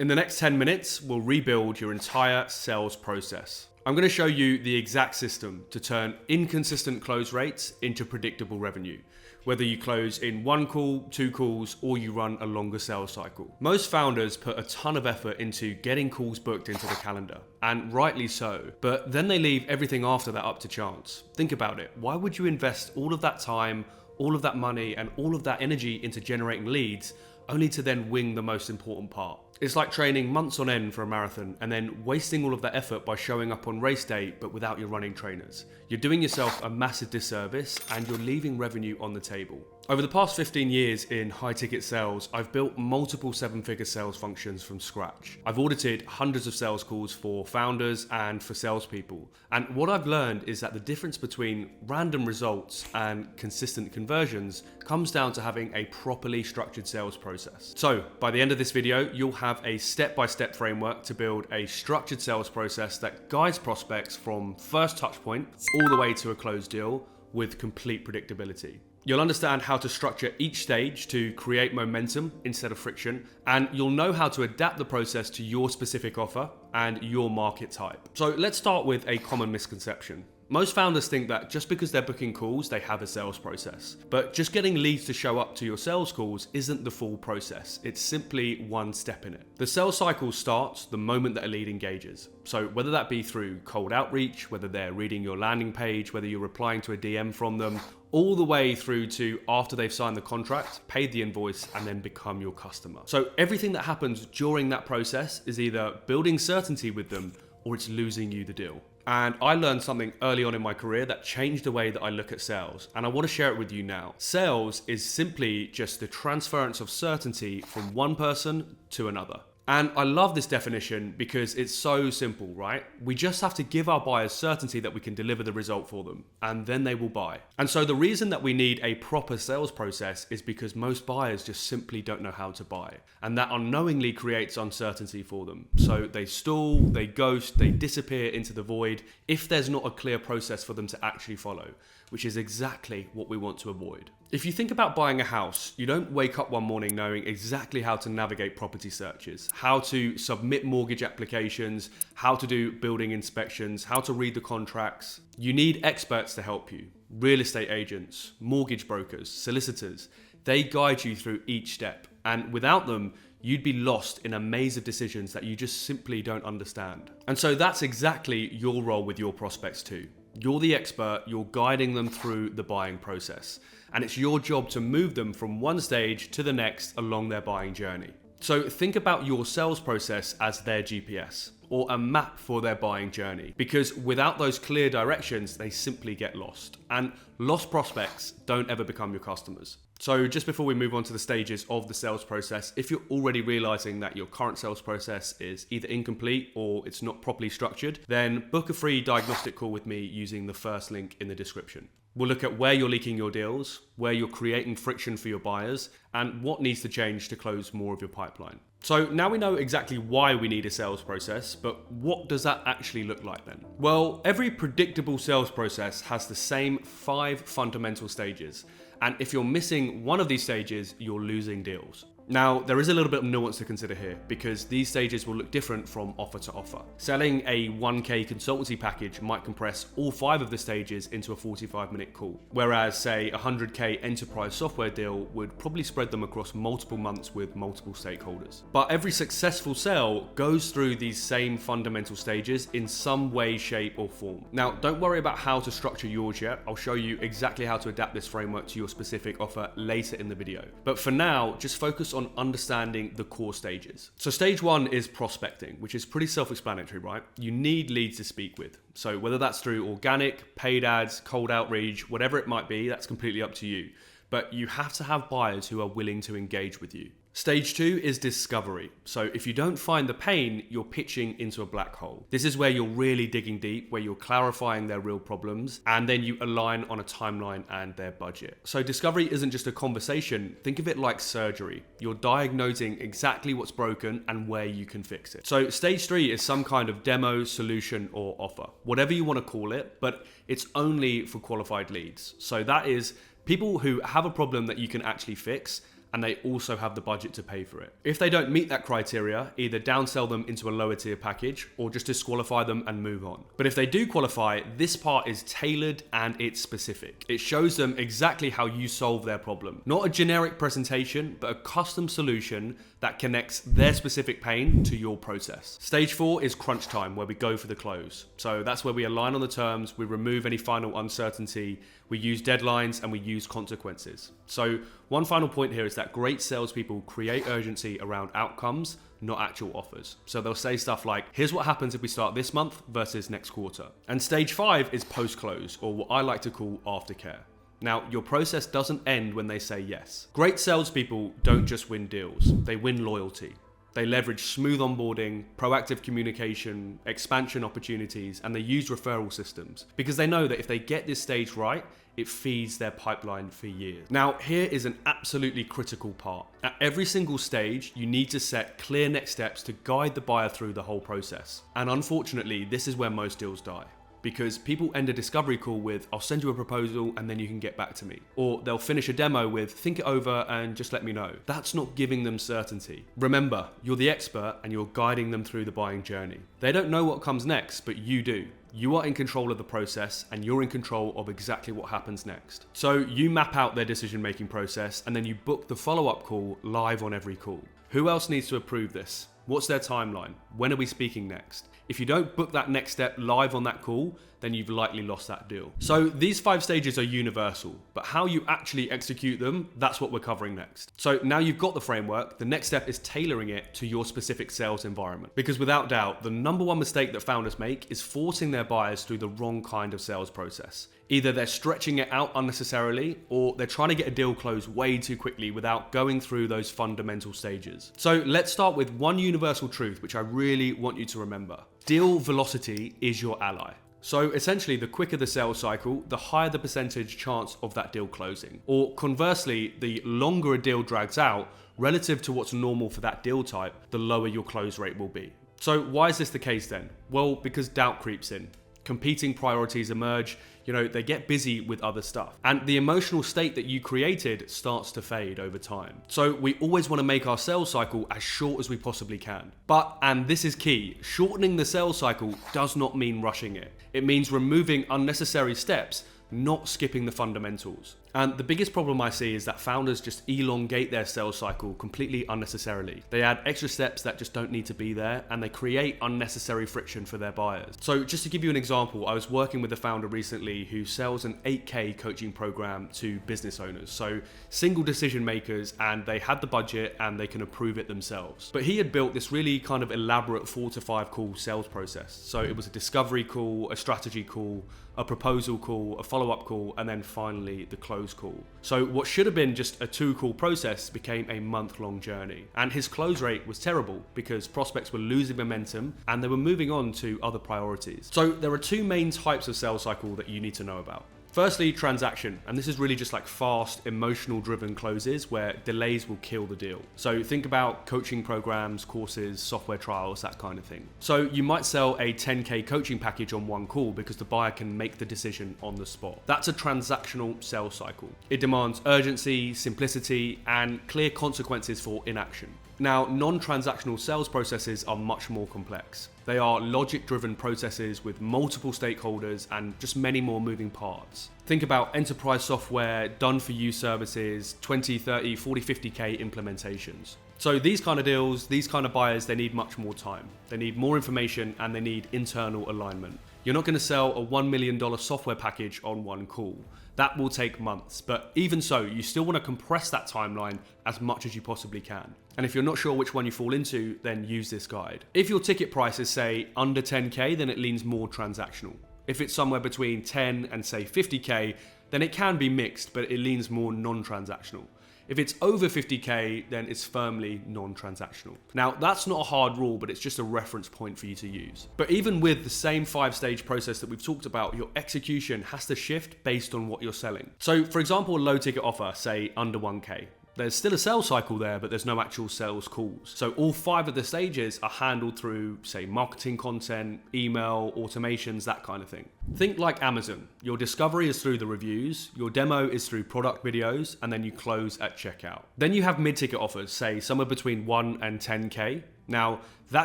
In the next 10 minutes, we'll rebuild your entire sales process. I'm going to show you the exact system to turn inconsistent close rates into predictable revenue, whether you close in 1 call, 2 calls, or you run a longer sales cycle. Most founders put a ton of effort into getting calls booked into the calendar, and rightly so, but then they leave everything after that up to chance. Think about it. Why would you invest all of that time, all of that money, and all of that energy into generating leads, only to then wing the most important part? It's like training months on end for a marathon and then wasting all of that effort by showing up on race day but without your running trainers. You're doing yourself a massive disservice and you're leaving revenue on the table. Over the past 15 years in high ticket sales, I've built multiple 7-figure sales functions from scratch. I've audited hundreds of sales calls for founders and for salespeople. And what I've learned is that the difference between random results and consistent conversions comes down to having a properly structured sales process. So by the end of this video, you'll have a step-by-step framework to build a structured sales process that guides prospects from first touch point all the way to a closed deal with complete predictability. You'll understand how to structure each stage to create momentum instead of friction, and you'll know how to adapt the process to your specific offer and your market type. So let's start with a common misconception. Most founders think that just because they're booking calls, they have a sales process. But just getting leads to show up to your sales calls isn't the full process. It's simply one step in it. The sales cycle starts the moment that a lead engages. So whether that be through cold outreach, whether they're reading your landing page, whether you're replying to a DM from them, all the way through to after they've signed the contract, paid the invoice, and then become your customer. So everything that happens during that process is either building certainty with them or it's losing you the deal. And I learned something early on in my career that changed the way that I look at sales, and I want to share it with you now. Sales is simply just the transference of certainty from one person to another. And I love this definition because it's so simple, right? We just have to give our buyers certainty that we can deliver the result for them, and then they will buy. And so the reason that we need a proper sales process is because most buyers just simply don't know how to buy. And that unknowingly creates uncertainty for them. So they stall, they ghost, they disappear into the void if there's not a clear process for them to actually follow, which is exactly what we want to avoid. If you think about buying a house, you don't wake up one morning knowing exactly how to navigate property searches, how to submit mortgage applications, how to do building inspections, how to read the contracts. You need experts to help you. Real estate agents, mortgage brokers, solicitors. They guide you through each step. And without them, you'd be lost in a maze of decisions that you just simply don't understand. And so that's exactly your role with your prospects too. You're the expert, you're guiding them through the buying process. And it's your job to move them from one stage to the next along their buying journey. So think about your sales process as their GPS or a map for their buying journey, because without those clear directions, they simply get lost. And lost prospects don't ever become your customers. So just before we move on to the stages of the sales process, if you're already realizing that your current sales process is either incomplete or it's not properly structured, then book a free diagnostic call with me using the first link in the description. We'll look at where you're leaking your deals, where you're creating friction for your buyers, and what needs to change to close more of your pipeline. So now we know exactly why we need a sales process, but what does that actually look like then? Well, every predictable sales process has the same 5 fundamental stages. And if you're missing one of these stages, you're losing deals. Now, there is a little bit of nuance to consider here because these stages will look different from offer to offer. Selling a 1K consultancy package might compress all 5 of the stages into a 45-minute call, whereas, say, a 100K enterprise software deal would probably spread them across multiple months with multiple stakeholders. But every successful sale goes through these same fundamental stages in some way, shape, or form. Now, don't worry about how to structure yours yet. I'll show you exactly how to adapt this framework to your specific offer later in the video. But for now, just focus on understanding the core stages. So stage 1 is prospecting, which is pretty self-explanatory, right? You need leads to speak with. So whether that's through organic, paid ads, cold outreach, whatever it might be, that's completely up to you. But you have to have buyers who are willing to engage with you. Stage 2 is discovery. So if you don't find the pain, you're pitching into a black hole. This is where you're really digging deep, where you're clarifying their real problems, and then you align on a timeline and their budget. So discovery isn't just a conversation. Think of it like surgery. You're diagnosing exactly what's broken and where you can fix it. So stage 3 is some kind of demo, solution, or offer, whatever you want to call it, but it's only for qualified leads. So that is people who have a problem that you can actually fix, and they also have the budget to pay for it. If they don't meet that criteria, either downsell them into a lower tier package or just disqualify them and move on. But if they do qualify, this part is tailored and it's specific. It shows them exactly how you solve their problem. Not a generic presentation, but a custom solution that connects their specific pain to your process. Stage 4 is crunch time, where we go for the close. So that's where we align on the terms, we remove any final uncertainty, we use deadlines, and we use consequences. So one final point here is that great salespeople create urgency around outcomes, not actual offers. So they'll say stuff like, here's what happens if we start this month versus next quarter. And stage 5 is post-close, or what I like to call aftercare. Now, your process doesn't end when they say yes. Great salespeople don't just win deals, they win loyalty. They leverage smooth onboarding, proactive communication, expansion opportunities, and they use referral systems because they know that if they get this stage right, it feeds their pipeline for years. Now, here is an absolutely critical part. At every single stage, you need to set clear next steps to guide the buyer through the whole process. And unfortunately, this is where most deals die. Because people end a discovery call with, I'll send you a proposal and then you can get back to me. Or they'll finish a demo with, think it over and just let me know. That's not giving them certainty. Remember, you're the expert and you're guiding them through the buying journey. They don't know what comes next, but you do. You are in control of the process and you're in control of exactly what happens next. So you map out their decision-making process and then you book the follow-up call live on every call. Who else needs to approve this? What's their timeline? When are we speaking next? If you don't book that next step live on that call, then you've likely lost that deal. So these 5 stages are universal, but how you actually execute them, that's what we're covering next. So now you've got the framework, the next step is tailoring it to your specific sales environment. Because without doubt, the number one mistake that founders make is forcing their buyers through the wrong kind of sales process. Either they're stretching it out unnecessarily, or they're trying to get a deal closed way too quickly without going through those fundamental stages. So let's start with one universal truth, which I really want you to remember. Deal velocity is your ally. So essentially, the quicker the sales cycle, the higher the percentage chance of that deal closing. Or conversely, the longer a deal drags out, relative to what's normal for that deal type, the lower your close rate will be. So why is this the case then? Well, because doubt creeps in. Competing priorities emerge, they get busy with other stuff. And the emotional state that you created starts to fade over time. So we always want to make our sales cycle as short as we possibly can. But, and this is key, shortening the sales cycle does not mean rushing it. It means removing unnecessary steps, not skipping the fundamentals. And the biggest problem I see is that founders just elongate their sales cycle completely unnecessarily. They add extra steps that just don't need to be there, and they create unnecessary friction for their buyers. So just to give you an example, I was working with a founder recently who sells an 8K coaching program to business owners. So single decision makers, and they had the budget and they can approve it themselves. But he had built this really kind of elaborate 4 to 5 call sales process. So it was a discovery call, a strategy call, a proposal call, a follow-up call, and then finally the close call. So what should have been just a 2-call process became a month-long journey. And his close rate was terrible because prospects were losing momentum and they were moving on to other priorities. So there are 2 main types of sales cycle that you need to know about. Firstly, transaction, and this is really just like fast, emotional-driven closes where delays will kill the deal. So think about coaching programs, courses, software trials, that kind of thing. So you might sell a 10K coaching package on one call because the buyer can make the decision on the spot. That's a transactional sales cycle. It demands urgency, simplicity, and clear consequences for inaction. Now, non-transactional sales processes are much more complex. They are logic-driven processes with multiple stakeholders and just many more moving parts. Think about enterprise software, done-for-you services, 20, 30, 40, 50K implementations. So these kind of deals, these kind of buyers, they need much more time. They need more information and they need internal alignment. You're not going to sell a $1 million software package on one call. That will take months, but even so, you still want to compress that timeline as much as you possibly can. And if you're not sure which one you fall into, then use this guide. If your ticket price is, say, under 10K, then it leans more transactional. If it's somewhere between 10 and, say, 50K, then it can be mixed, but it leans more non-transactional. If it's over 50K, then it's firmly non-transactional. Now, that's not a hard rule, but it's just a reference point for you to use. But even with the same 5-stage process that we've talked about, your execution has to shift based on what you're selling. So for example, a low ticket offer, say under 1K. There's still a sales cycle there, but there's no actual sales calls. So all 5 of the stages are handled through, say, marketing content, email, automations, that kind of thing. Think like Amazon. Your discovery is through the reviews, your demo is through product videos, and then you close at checkout. Then you have mid-ticket offers, say somewhere between 1 and 10K. Now, that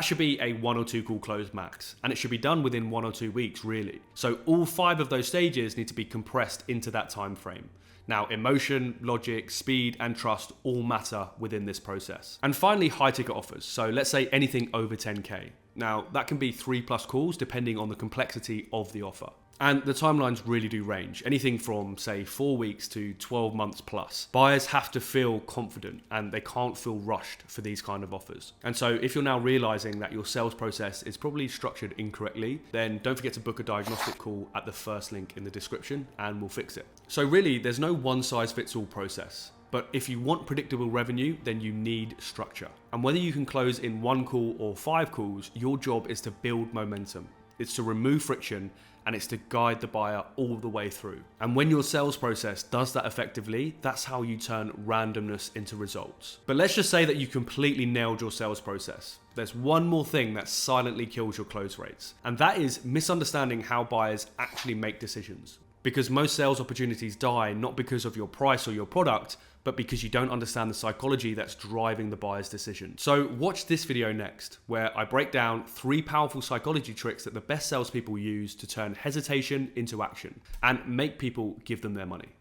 should be a 1 or 2 call close max, and it should be done within 1 or 2 weeks, really. So all 5 of those stages need to be compressed into that time frame. Now, emotion, logic, speed, and trust all matter within this process. And finally, high ticket offers. So let's say anything over 10K. Now, that can be 3+ calls depending on the complexity of the offer. And the timelines really do range, anything from, say, 4 weeks to 12 months plus. Buyers have to feel confident and they can't feel rushed for these kind of offers. And so if you're now realizing that your sales process is probably structured incorrectly, then don't forget to book a diagnostic call at the first link in the description and we'll fix it. So really, there's no one-size-fits-all process. But if you want predictable revenue, then you need structure. And whether you can close in 1 call or 5 calls, your job is to build momentum. It's to remove friction, and it's to guide the buyer all the way through. And when your sales process does that effectively, that's how you turn randomness into results. But let's just say that you completely nailed your sales process. There's one more thing that silently kills your close rates, and that is misunderstanding how buyers actually make decisions. Because most sales opportunities die not because of your price or your product, but because you don't understand the psychology that's driving the buyer's decision. So watch this video next, where I break down 3 powerful psychology tricks that the best salespeople use to turn hesitation into action and make people give them their money.